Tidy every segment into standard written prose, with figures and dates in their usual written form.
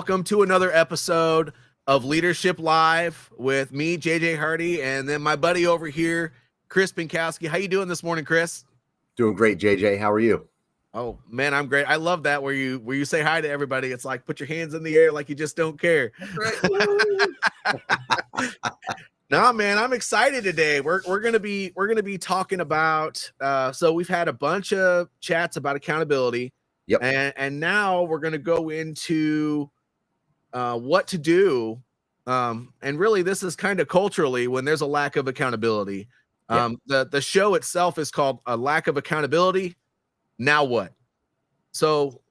welcome to another episode of Leadership Live with me, JJ Hardy, and then my buddy over here, Chris Pinkowski. How you doing this morning, Chris? Doing great, JJ. How are you? Oh man, I'm great. I love that where you say hi to everybody. It's like put your hands in the air like you just don't care. That's right. No, man, I'm excited today. We're gonna be talking about so we've had a bunch of chats about accountability. Yep. And now we're gonna go into what to do. And really this is kind of culturally when there's a lack of accountability. The show itself is called A Lack of Accountability. Now what? So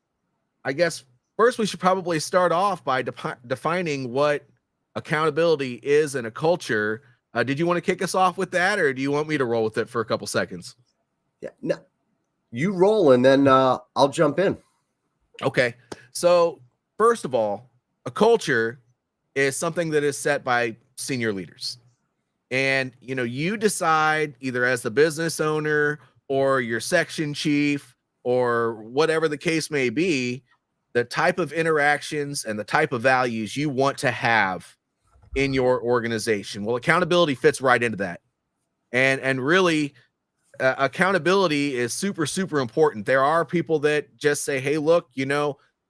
I guess first we should probably start off by defining what accountability is in a culture. Did you want to kick us off with that, or do you want me to roll with it for a couple seconds? Yeah, no, you roll and then I'll jump in. Okay. So first of all, a culture is something that is set by senior leaders. And, you decide either as the business owner or your section chief or whatever the case may be, the type of interactions and the type of values you want to have in your organization. Well, accountability fits right into that. And really, accountability is super, super important. There are people that just say, hey, look,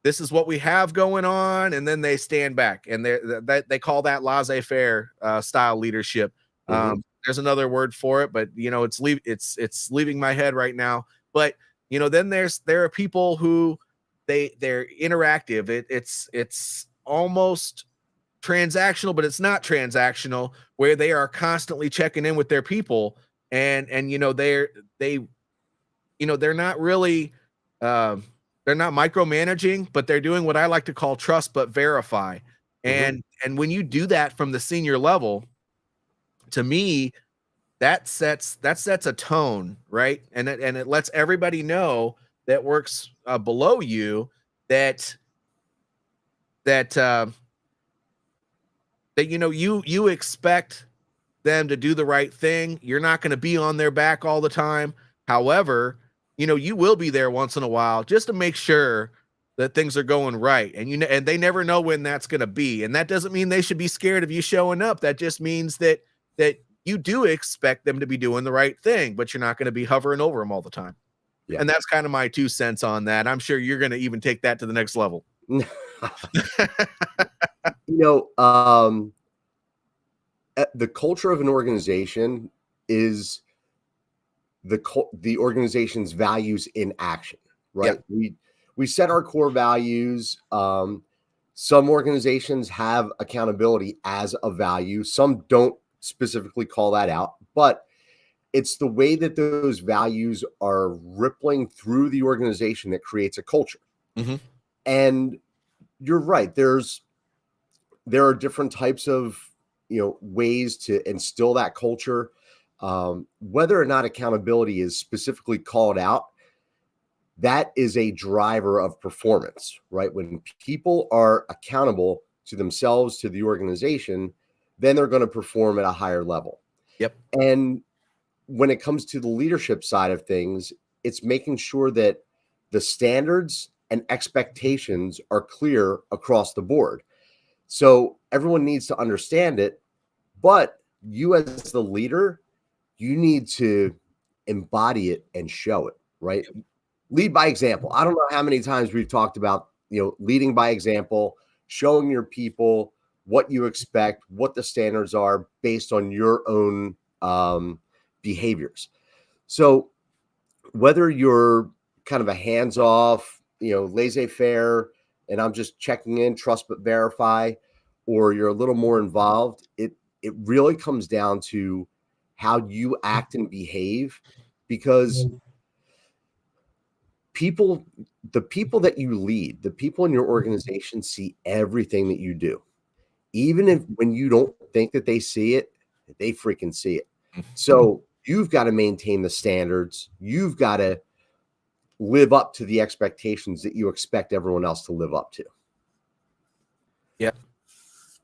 this is what we have going on. And then they stand back and they call that laissez-faire style leadership. There's another word for it, but it's leaving my head right now. But then there are people who they're interactive. It's almost transactional, but it's not transactional, where they are constantly checking in with their people, and they're not really they're not micromanaging, but they're doing what I like to call trust but verify. And when you do that from the senior level, to me, that sets a tone, right? And it lets everybody know that works below you that you expect them to do the right thing. You're not going to be on their back all the time. However, you will be there once in a while just to make sure that things are going right. And and they never know when that's going to be. And that doesn't mean they should be scared of you showing up. That just means that you do expect them to be doing the right thing, but you're not going to be hovering over them all the time. Yeah. And that's kind of my 2 cents on that. I'm sure you're going to even take that to the next level. The culture of an organization is the organization's values in action, right? Yeah. We set our core values. Some organizations have accountability as a value. Some don't specifically call that out, but it's the way that those values are rippling through the organization that creates a culture. And you're right. There are different types of, ways to instill that culture. Whether or not accountability is specifically called out, that is a driver of performance, right? When people are accountable to themselves, to the organization, then they're going to perform at a higher level. Yep. And when it comes to the leadership side of things, it's making sure that the standards and expectations are clear across the board. So everyone needs to understand it, but you as the leader, you need to embody it and show it, right? Yep. Lead by example. I don't know how many times we've talked about, leading by example, showing your people what you expect, what the standards are based on your own behaviors. So whether you're kind of a hands-off, laissez-faire, and I'm just checking in, trust but verify, or you're a little more involved, it really comes down to how you act and behave, because the people that you lead, the people in your organization see everything that you do. Even if when you don't think that they see it, they freaking see it. So you've got to maintain the standards. You've got to live up to the expectations that you expect everyone else to live up to. Yeah.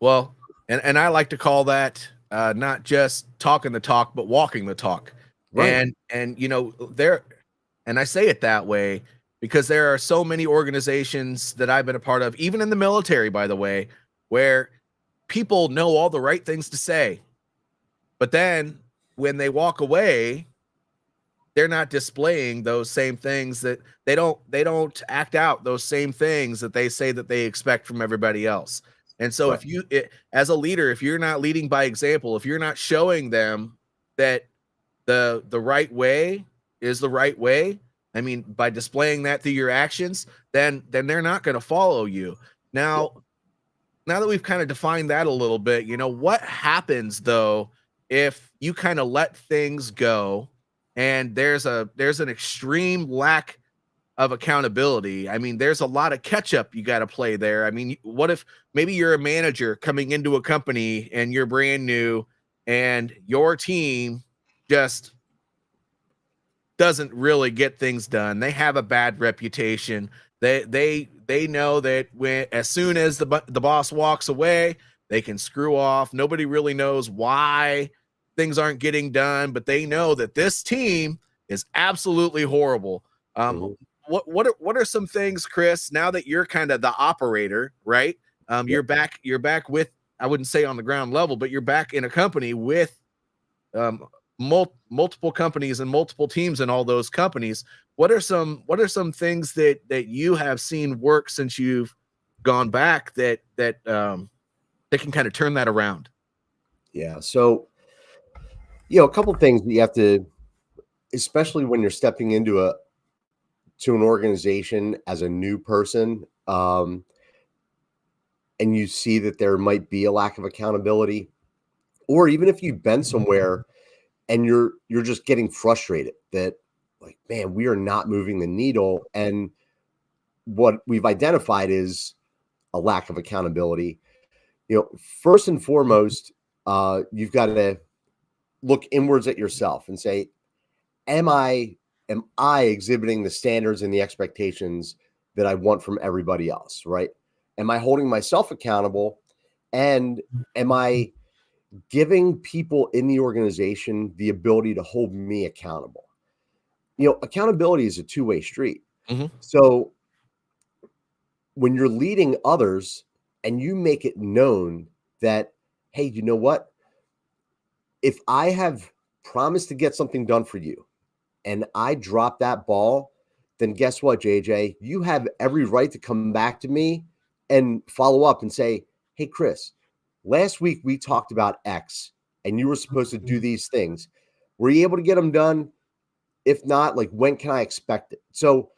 Well, and I like to call that not just talking the talk, but walking the talk. Right. And I say it that way because there are so many organizations that I've been a part of, even in the military, by the way, where people know all the right things to say, but then when they walk away, they're not displaying those same things. That they don't act out those same things that they say that they expect from everybody else. And so Right. if as a leader, if you're not leading by example, if you're not showing them that the right way is the right way, I mean, by displaying that through your actions, then they're not going to follow you. Yeah. Now that we've kind of defined that a little bit, what happens though if you kind of let things go and there's an extreme lack of accountability? I mean, there's a lot of catch up you got to play there. I mean, what if maybe you're a manager coming into a company and you're brand new and your team just doesn't really get things done. They have a bad reputation. They know that when as soon as the boss walks away, they can screw off. Nobody really knows why things aren't getting done, but they know that this team is absolutely horrible. Mhm. What are some things, Chris? Now that you're kind of the operator, right? Yeah. You're back with, I wouldn't say on the ground level, but you're back in a company with um, multiple companies and multiple teams in all those companies. What are some things that you have seen work since you've gone back that can kind of turn that around? Yeah. So, a couple of things that you have to, especially when you're stepping into an organization as a new person, and you see that there might be a lack of accountability, or even if you've been somewhere and you're just getting frustrated that, like, man, we are not moving the needle, and what we've identified is a lack of accountability. First and foremost, you've got to look inwards at yourself and say, am I exhibiting the standards and the expectations that I want from everybody else, right? Am I holding myself accountable, and am I giving people in the organization the ability to hold me accountable? Accountability is a two-way street. Mm-hmm. So when you're leading others and you make it known that, hey, you know what? If I have promised to get something done for you and I drop that ball, then guess what, JJ? You have every right to come back to me and follow up and say, hey, Chris, last week we talked about X and you were supposed to do these things. Were you able to get them done? If not, like, when can I expect it? So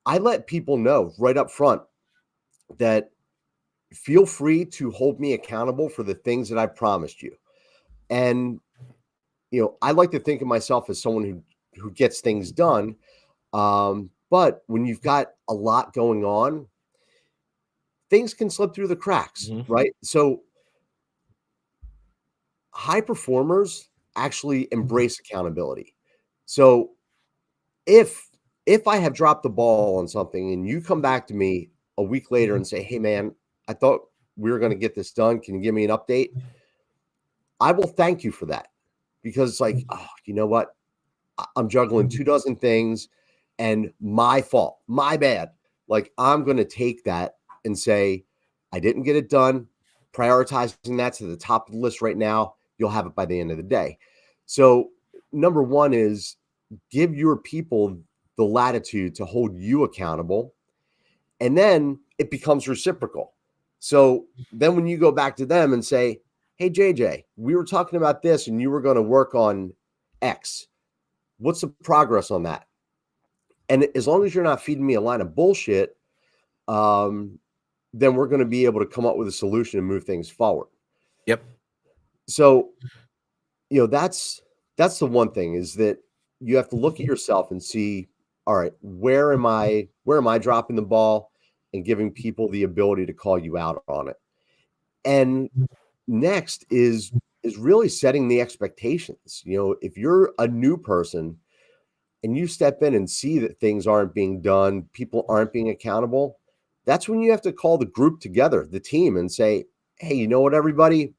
I let people know right up front that feel free to hold me accountable for the things that I promised you. And, I like to think of myself as someone who gets things done. But when you've got a lot going on, things can slip through the cracks, Mm-hmm. right? So high performers actually embrace accountability. So if I have dropped the ball on something and you come back to me a week later and say, hey man, I thought we were going to get this done. Can you give me an update? I will thank you for that, because it's like, oh, you know what? I'm juggling 2 dozen things and my fault, my bad. Like, I'm going to take that and say, I didn't get it done. Prioritizing that to the top of the list right now. You'll have it by the end of the day. So, number one is give your people the latitude to hold you accountable. And then it becomes reciprocal. So then when you go back to them and say, hey, JJ, we were talking about this and you were going to work on X. What's the progress on that? And as long as you're not feeding me a line of bullshit, then we're going to be able to come up with a solution and move things forward. Yep. So, that's the one thing, is that you have to look at yourself and see, all right, where am I dropping the ball, and giving people the ability to call you out on it. And next is really setting the expectations. If you're a new person and you step in and see that things aren't being done, people aren't being accountable, that's when you have to call the group together, the team, and say, hey, you know what, everybody?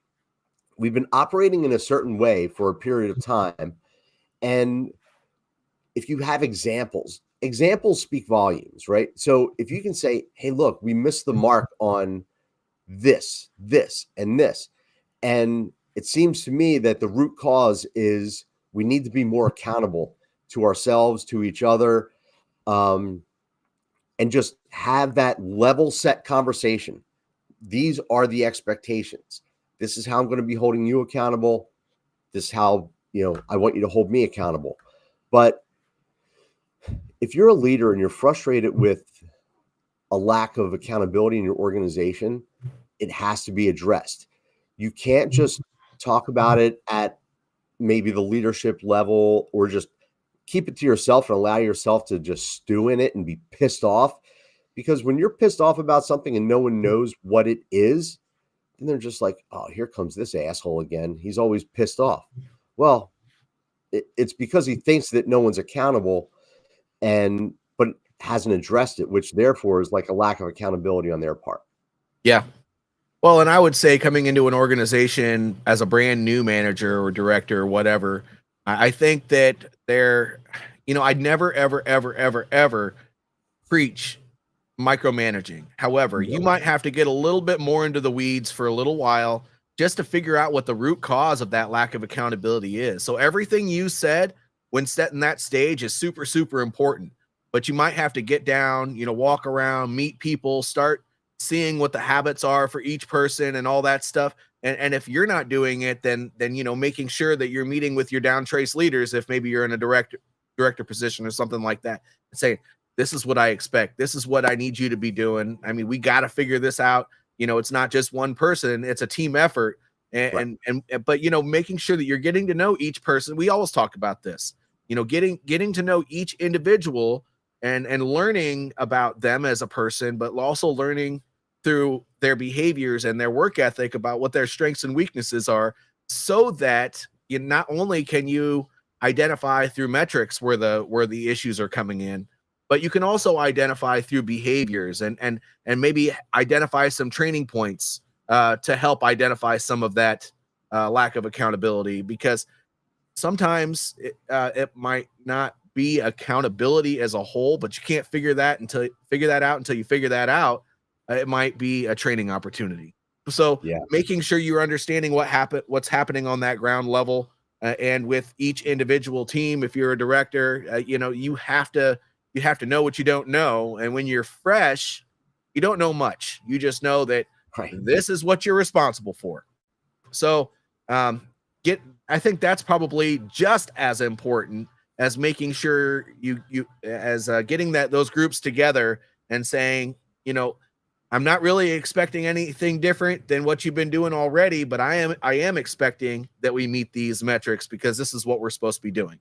We've been operating in a certain way for a period of time. And if you have examples examples speak volumes, right? So if you can say, hey, look, we missed the mark on this, and this. And it seems to me that the root cause is we need to be more accountable to ourselves, to each other, and just have that level set conversation. These are the expectations. This is how I'm going to be holding you accountable. This is how, I want you to hold me accountable. But if you're a leader and you're frustrated with a lack of accountability in your organization, it has to be addressed. You can't just talk about it at maybe the leadership level, or just keep it to yourself and allow yourself to just stew in it and be pissed off. Because when you're pissed off about something and no one knows what it is, then they're just like, oh, here comes this asshole again. He's always pissed off. Well, it's because he thinks that no one's accountable, but hasn't addressed it, which therefore is like a lack of accountability on their part. Yeah. Well, and I would say coming into an organization as a brand new manager or director or whatever, I think that I'd never, ever, ever, ever, ever preach micromanaging. However, you might have to get a little bit more into the weeds for a little while just to figure out what the root cause of that lack of accountability is. So everything you said when setting that stage is super, super important, but you might have to get down, walk around, meet people, start seeing what the habits are for each person and all that stuff. And if you're not doing it, then making sure that you're meeting with your down trace leaders, if maybe you're in a director position or something like that, and say, this is what I expect. This is what I need you to be doing. I mean, we got to figure this out. It's not just one person, it's a team effort. But making sure that you're getting to know each person. We always talk about this, getting to know each individual and learning about them as a person, but also learning through their behaviors and their work ethic about what their strengths and weaknesses are, so that not only can you identify through metrics where the issues are coming in, but you can also identify through behaviors and maybe identify some training points to help identify some of that lack of accountability, because sometimes it might not be accountability as a whole, but you can't figure that out until you figure that out. It might be a training opportunity. So making sure you're understanding what's happening on that ground level, and with each individual team. If you're a director, you have to know what you don't know. And when you're fresh, you don't know much. You just know that this is what you're responsible for. So I think that's probably just as important as making sure getting those groups together and saying, I'm not really expecting anything different than what you've been doing already, but I am expecting that we meet these metrics because this is what we're supposed to be doing.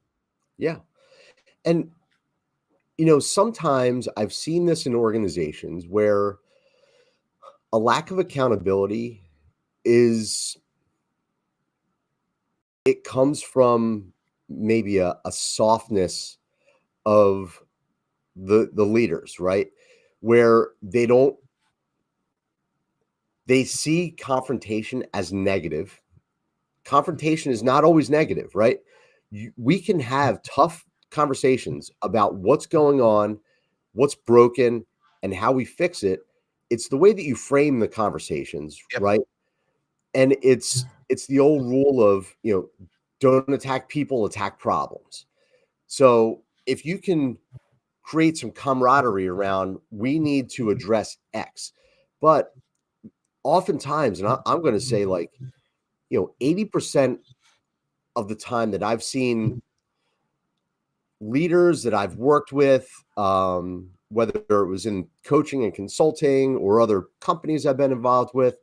Yeah. And, sometimes I've seen this in organizations where a lack of accountability it comes from maybe a softness of the leaders, right? Where they see confrontation as negative. Confrontation is not always negative, right? We can have tough conversations about what's going on, what's broken, and how we fix it. It's the way that you frame the conversations, right? And it's the old rule of, don't attack people, attack problems. So if you can create some camaraderie around, we need to address X. But oftentimes, and I'm going to say 80% of the time that I've seen leaders that I've worked with, whether it was in coaching and consulting or other companies I've been involved with,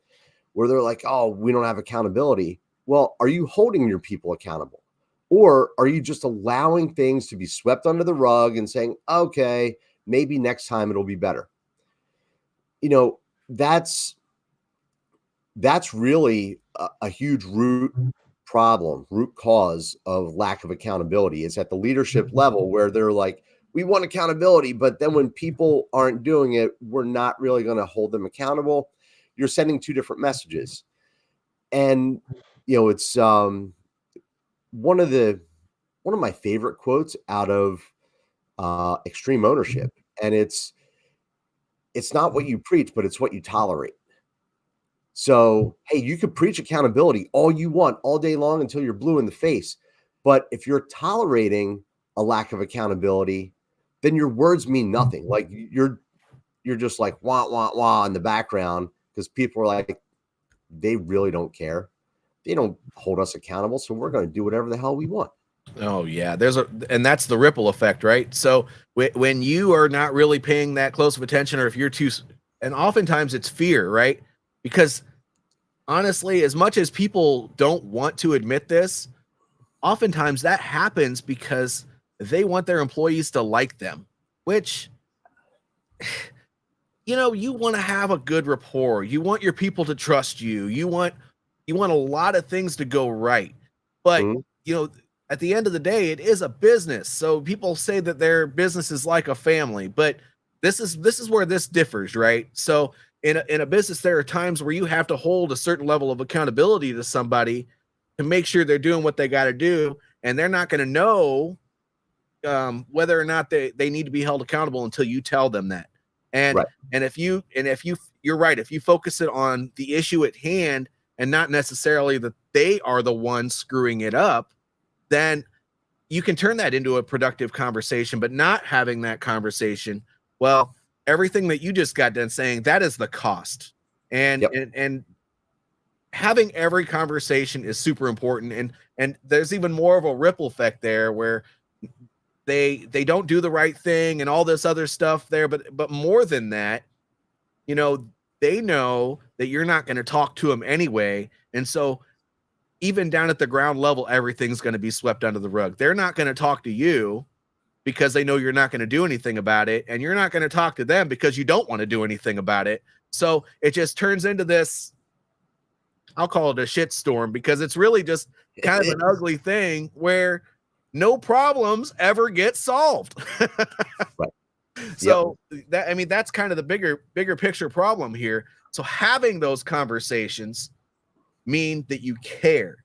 where they're like, oh, we don't have accountability. Well, are you holding your people accountable? Or are you just allowing things to be swept under the rug and saying, okay, maybe next time it'll be better? That's really a huge root cause of lack of accountability. Is at the leadership level, where they're like, we want accountability, but then when people aren't doing it, we're not really going to hold them accountable. You're sending two different messages. And it's one of my favorite quotes out of extreme ownership. And it's not what you preach, but it's what you tolerate. So, hey, you could preach accountability all you want all day long until you're blue in the face. But if you're tolerating a lack of accountability, then your words mean nothing. Like you're just like wah wah wah in the background because people are like, they really don't care. They don't hold us accountable, so we're going to do whatever the hell we want. Oh yeah, and that's the ripple effect, right? So when you are not really paying that close of attention, or if you're too, and oftentimes it's fear, right? Because honestly, as much as people don't want to admit this, oftentimes that happens because they want their employees to like them, which, you want to have a good rapport. You want your people to trust you. You want a lot of things to go right. But, Mhm. At the end of the day, it is a business. So people say that their business is like a family, but this is where this differs, right? So in a business, there are times where you have to hold a certain level of accountability to somebody to make sure they're doing what they got to do, and they're not going to know whether or not they need to be held accountable until you tell them that. And Right. if you're right, if you focus it on the issue at hand and not necessarily that they are the ones screwing it up, then you can turn that into a productive conversation. But not having that conversation, well, everything that you just got done saying, that is the cost. And Yep. and having every conversation is super important. And there's even more of a ripple effect there where they don't do the right thing and all this other stuff there, but more than that, they know that you're not going to talk to them anyway. And so even down at the ground level, everything's going to be swept under the rug. They're not going to talk to you because they know you're not going to do anything about it, and you're not going to talk to them because you don't want to do anything about it. So it just turns into this, I'll call it a shit storm, because it's really just kind of an ugly thing where no problems ever get solved. Right. So that's kind of the bigger picture problem here. So having those conversations mean that you care.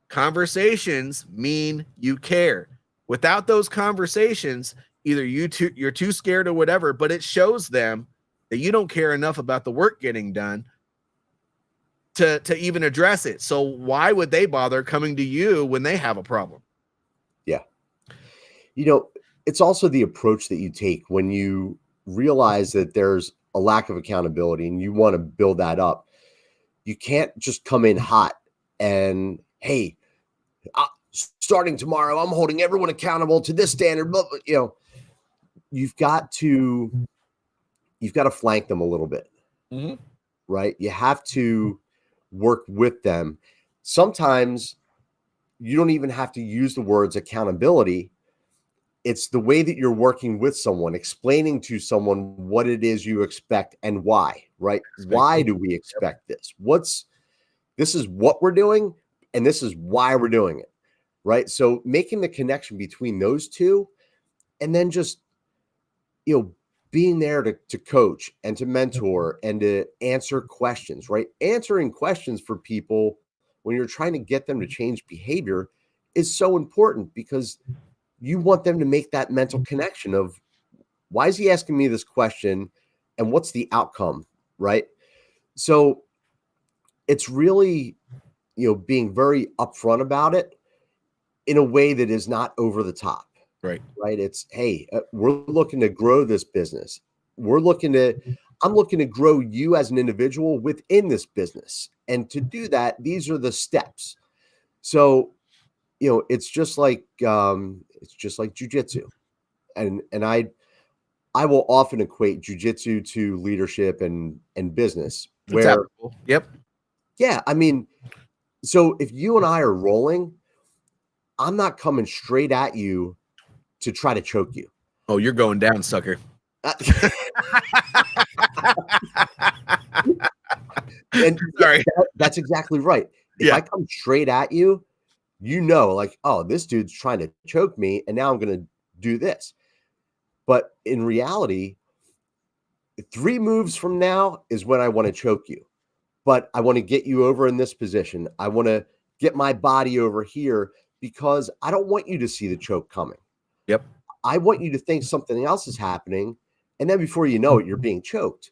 Conversations mean you care. Without those conversations, either you're too scared or whatever, but it shows them that you don't care enough about the work getting done to even address it. So why would they bother coming to you when they have a problem? Yeah. It's also the approach that you take when you realize that there's a lack of accountability and you want to build that up. You can't just come in hot and, hey, starting tomorrow, I'm holding everyone accountable to this standard. But, you've got to flank them a little bit, right? You have to work with them. Sometimes you don't even have to use the words accountability. It's the way that you're working with someone, explaining to someone what it is you expect and why, right? Why do we expect this? This is what we're doing, and this is why we're doing it, right? So making the connection between those two, and then just, being there to coach and to mentor and to answer questions, right? Answering questions for people when you're trying to get them to change behavior is so important, because you want them to make that mental connection of, why is he asking me this question and what's the outcome, right? So it's really, being very upfront about it in a way that is not over the top. Right. Right. It's, hey, we're looking to grow this business. I'm looking to grow you as an individual within this business. And to do that, these are the steps. So, it's just like jujitsu. And I will often equate jujitsu to leadership and business, where, Yep. yeah, I mean, so if you and I are rolling, I'm not coming straight at you to try to choke you. Oh, you're going down, sucker. And sorry. That's exactly right. If I come straight at you, like, oh, this dude's trying to choke me, and now I'm going to do this. But in reality, 3 moves from now is when I want to choke you. But I want to get you over in this position. I want to get my body over here, because I don't want you to see the choke coming. Yep. I want you to think something else is happening. And then before you know it, you're being choked.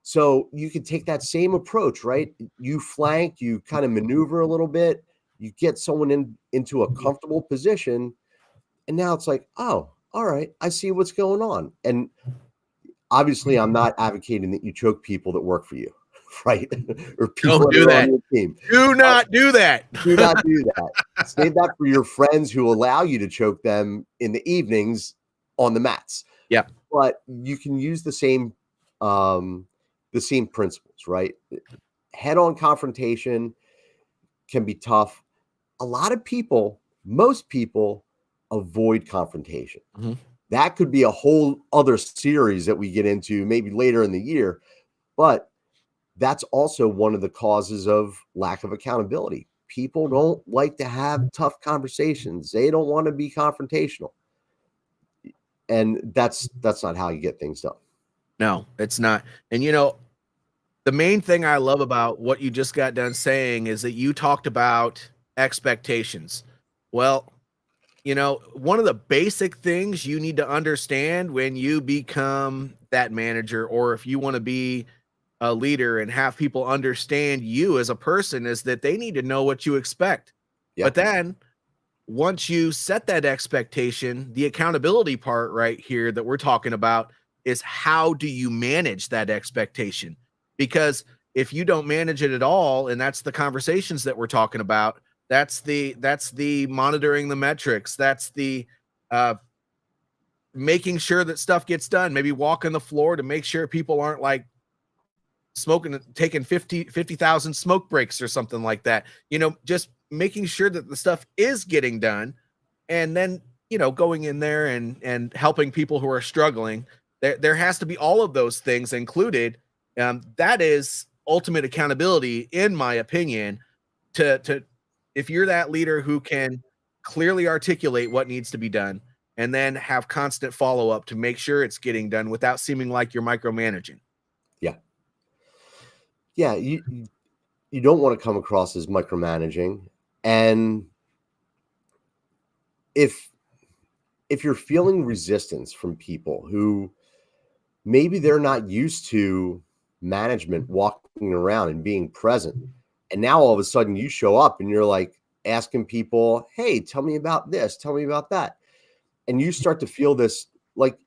So you can take that same approach, right? You flank, you kind of maneuver a little bit, you get someone into a comfortable position, and now it's like, oh, all right, I see what's going on. And obviously, I'm not advocating that you choke people that work for you, right? Or people Don't that do are on that. your team. Do not do that. Do not do that. Save that for your friends who allow you to choke them in the evenings on the mats. Yeah. But you can use the same principles, right? Head-on confrontation can be tough. A lot of people, most people, avoid confrontation. Mm-hmm. That could be a whole other series that we get into maybe later in the year, but that's also one of the causes of lack of accountability. People don't like to have tough conversations. They don't want to be confrontational. And that's not how you get things done. No, it's not. And the main thing I love about what you just got done saying is that you talked about expectations. Well, one of the basic things you need to understand when you become that manager, or if you want to be a leader and have people understand you as a person, is that they need to know what you expect. Yeah. But then once you set that expectation, the accountability part right here that we're talking about is how do you manage that expectation? Because if you don't manage it at all, and that's the conversations that we're talking about, that's the monitoring the metrics, that's the making sure that stuff gets done, maybe walking the floor to make sure people aren't like smoking, taking 50,000 smoke breaks or something like that, just making sure that the stuff is getting done. And then, going in there and helping people who are struggling. There has to be all of those things included. That is ultimate accountability, in my opinion, to if you're that leader who can clearly articulate what needs to be done and then have constant follow-up to make sure it's getting done without seeming like you're micromanaging. Yeah. Yeah. You don't want to come across as micromanaging. And if you're feeling resistance from people who maybe they're not used to management walking around and being present, and now all of a sudden you show up and you're like asking people, hey, tell me about this, tell me about that. And you start to feel this, like,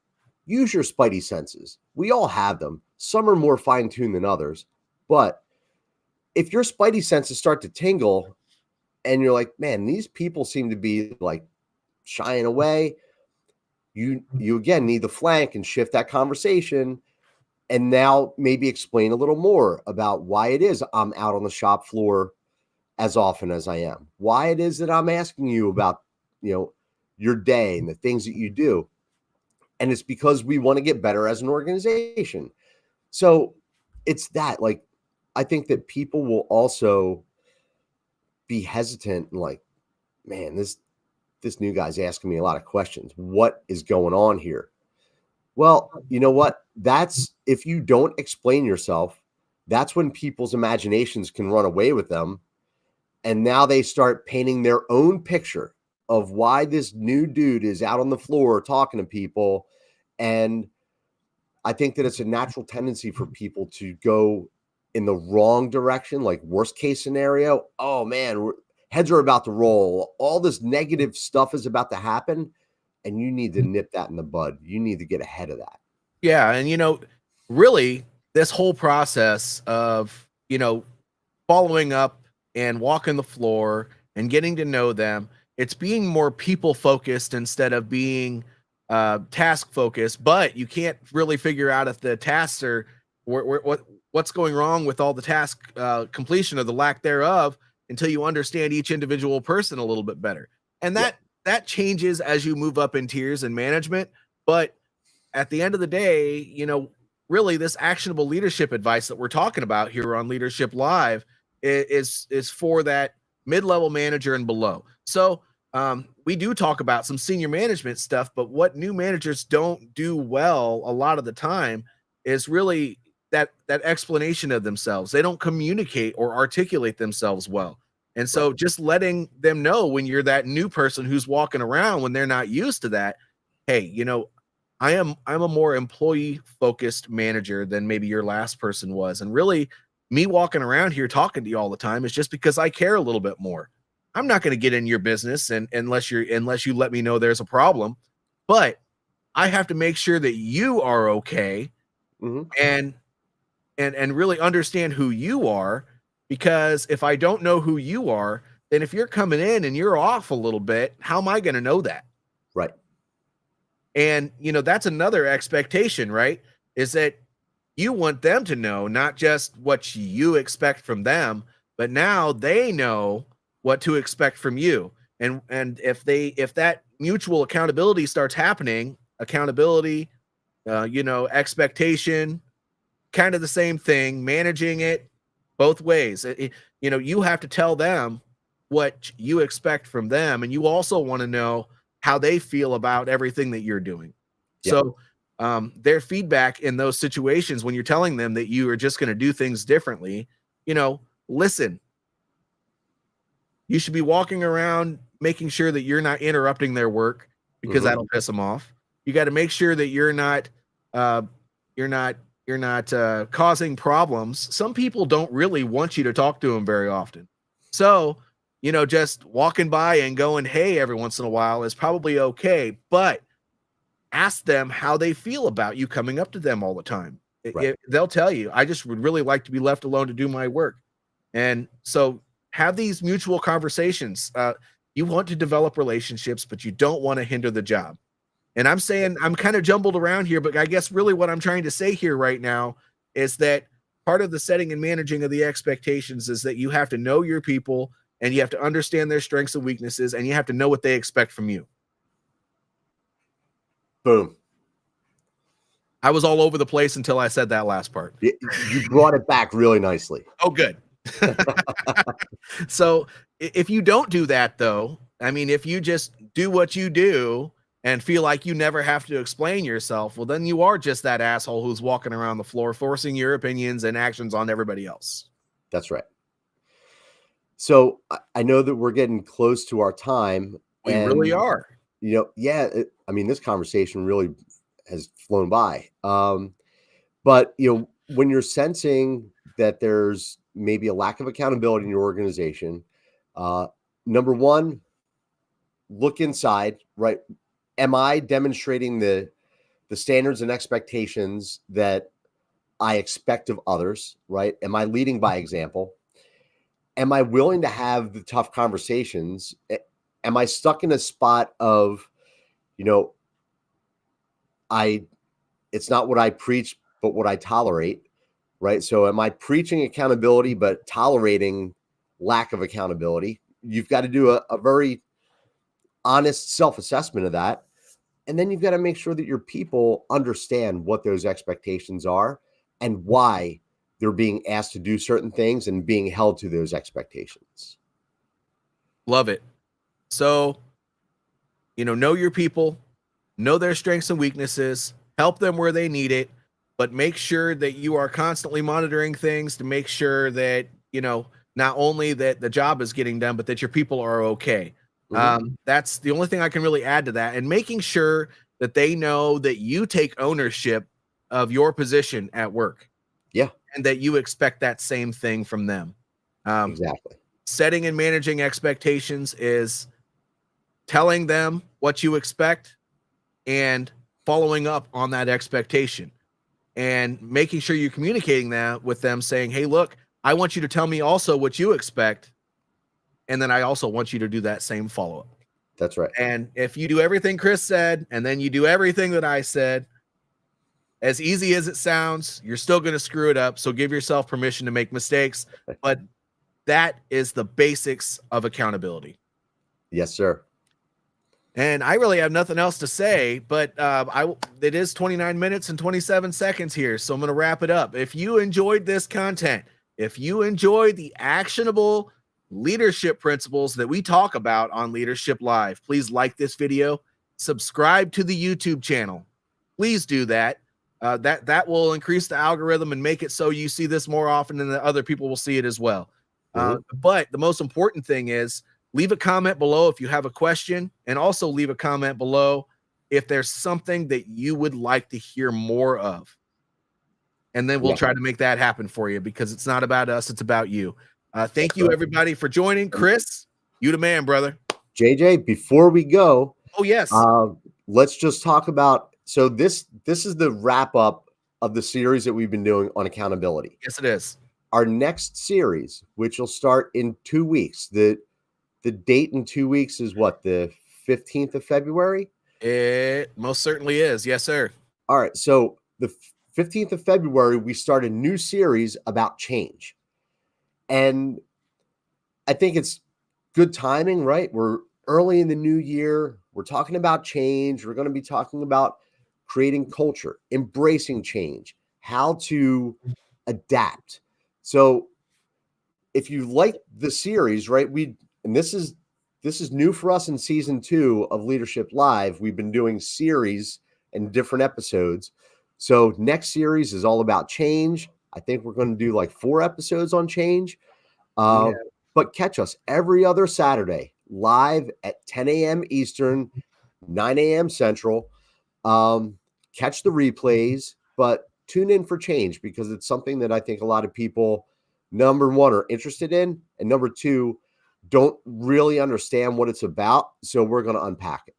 use your spidey senses. We all have them. Some are more fine-tuned than others. But if your spidey senses start to tingle and you're like, man, these people seem to be like shying away, you again need to flank and shift that conversation, and now maybe explain a little more about why it is I'm out on the shop floor as often as I am, why it is that I'm asking you about your day and the things that you do. And it's because we want to get better as an organization. So it's that, like, I think that people will also be hesitant and like, man, this new guy's asking me a lot of questions. What is going on here? Well, you know what? That's, if you don't explain yourself, that's when people's imaginations can run away with them. And now they start painting their own picture of why this new dude is out on the floor talking to people. And I think that it's a natural tendency for people to go in the wrong direction, like worst case scenario. Oh man, heads are about to roll. All this negative stuff is about to happen. And you need to nip that in the bud. You need to get ahead of that. Yeah. And, really, this whole process of, following up and walking the floor and getting to know them, it's being more people focused instead of being task focused. But you can't really figure out if the tasks are what's going wrong with all the task completion or the lack thereof until you understand each individual person a little bit better. And that changes as you move up in tiers in management. But at the end of the day, really this actionable leadership advice that we're talking about here on Leadership Live is for that mid-level manager and below. So we do talk about some senior management stuff, but what new managers don't do well a lot of the time is really that explanation of themselves. They don't communicate or articulate themselves well. And so just letting them know when you're that new person who's walking around when they're not used to that, hey, I'm a more employee focused manager than maybe your last person was. And really, me walking around here talking to you all the time is just because I care a little bit more. I'm not going to get in your business and unless you let me know there's a problem. But I have to make sure that you are okay Mhm. and and really understand who you are, because if I don't know who you are, then if you're coming in and you're off a little bit, how am I going to know that? Right. And that's another expectation, right? Is that you want them to know not just what you expect from them, but now they know what to expect from you. And if that mutual accountability starts happening, accountability, expectation, kind of the same thing, managing it both ways. You have to tell them what you expect from them, and you also want to know how they feel about everything that you're doing. Yeah. So, their feedback in those situations when you're telling them that you are just going to do things differently, listen. You should be walking around making sure that you're not interrupting their work because Mhm. that'll piss them off. You got to make sure that uh, you're not, causing problems. Some people don't really want you to talk to them very often. So, just walking by and going, hey, every once in a while is probably okay. But ask them how they feel about you coming up to them all the time. Right. They'll tell you, I just would really like to be left alone to do my work. And so have these mutual conversations. You want to develop relationships, but you don't want to hinder the job. And I'm saying I'm kind of jumbled around here, but I guess really what I'm trying to say here right now is that part of the setting and managing of the expectations is that you have to know your people and you have to understand their strengths and weaknesses, and you have to know what they expect from you. Boom. I was all over the place until I said that last part. You brought it back really nicely. Oh, good. So if you don't do that, though, I mean, if you just do what you do and feel like you never have to explain yourself, well, then you are just that asshole who's walking around the floor forcing your opinions and actions on everybody else. That's right. So I know that we're getting close to our time, We really and are. yeah, I mean, this conversation really has flown by. But when you're sensing that there's maybe a lack of accountability in your organization, uh, number one, look inside. Right? Am I demonstrating the standards and expectations that I expect of others? Right? Am I leading by example? Am I willing to have the tough conversations? Am I stuck in a spot of, you know, I it's not what I preach, but what I tolerate, right? So am I preaching accountability but tolerating lack of accountability? You've got to do a very honest self-assessment of that. And then you've got to make sure that your people understand what those expectations are and why they're being asked to do certain things and being held to those expectations. Love it. So, know your people, know their strengths and weaknesses, help them where they need it, but make sure that you are constantly monitoring things to make sure that, not only that the job is getting done, but that your people are okay. Mhm. That's the only thing I can really add to that. And making sure that they know that you take ownership of your position at work Yeah, and that you expect that same thing from them. Um, exactly. Setting and managing expectations is telling them what you expect and following up on that expectation and making sure you're communicating that with them, saying, hey, look, I want you to tell me also what you expect. And then I also want you to do that same follow up. That's right. And if you do everything Chris said, and then you do everything that I said, as easy as it sounds, you're still going to screw it up. So give yourself permission to make mistakes. But that is the basics of accountability. Yes, sir. And I really have nothing else to say, but it is 29 minutes and 27 seconds here, so I'm going to wrap it up. If you enjoyed this content, if you enjoyed the actionable leadership principles that we talk about on Leadership Live, please like this video, subscribe to the YouTube channel. Please do that. That will increase the algorithm and make it so you see this more often and that other people will see it as well. But the most important thing is leave a comment below if you have a question, and also leave a comment below if there's something that you would like to hear more of. And then we'll try to make that happen for you, because it's not about us, it's about you. Thank you, everybody, for joining. Chris, you the man, brother. JJ, before we go, oh yes, let's just talk about. So this is the wrap up of the series that we've been doing on accountability. Yes, it is. Our next series, which will start in 2 weeks. The date in 2 weeks is what, the 15th of February? It most certainly is. Yes, sir. All right. So the 15th of February, we start a new series about change. And I think it's good timing, right? We're early in the new year. We're talking about change. We're going to be talking about creating culture, embracing change, how to adapt. So if you like the series, right, and this is new for us in season 2 of Leadership Live. We've been doing series and different episodes. So next series is all about change. I think we're going to do like 4 episodes on change. But catch us every other Saturday live at 10 a.m. Eastern, 9 a.m. Central. Catch the replays, but tune in for change, because it's something that I think a lot of people, number one, are interested in, and number two, don't really understand what it's about. So we're going to unpack it.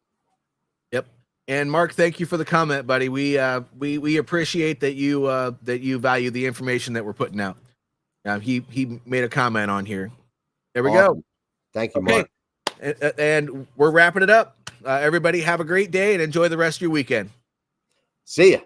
Yep. And Mark, thank you for the comment, buddy. We appreciate that you value the information that we're putting out. He made a comment on here. There we go. Thank you, Mark. And we're wrapping it up. Everybody have a great day and enjoy the rest of your weekend. See ya.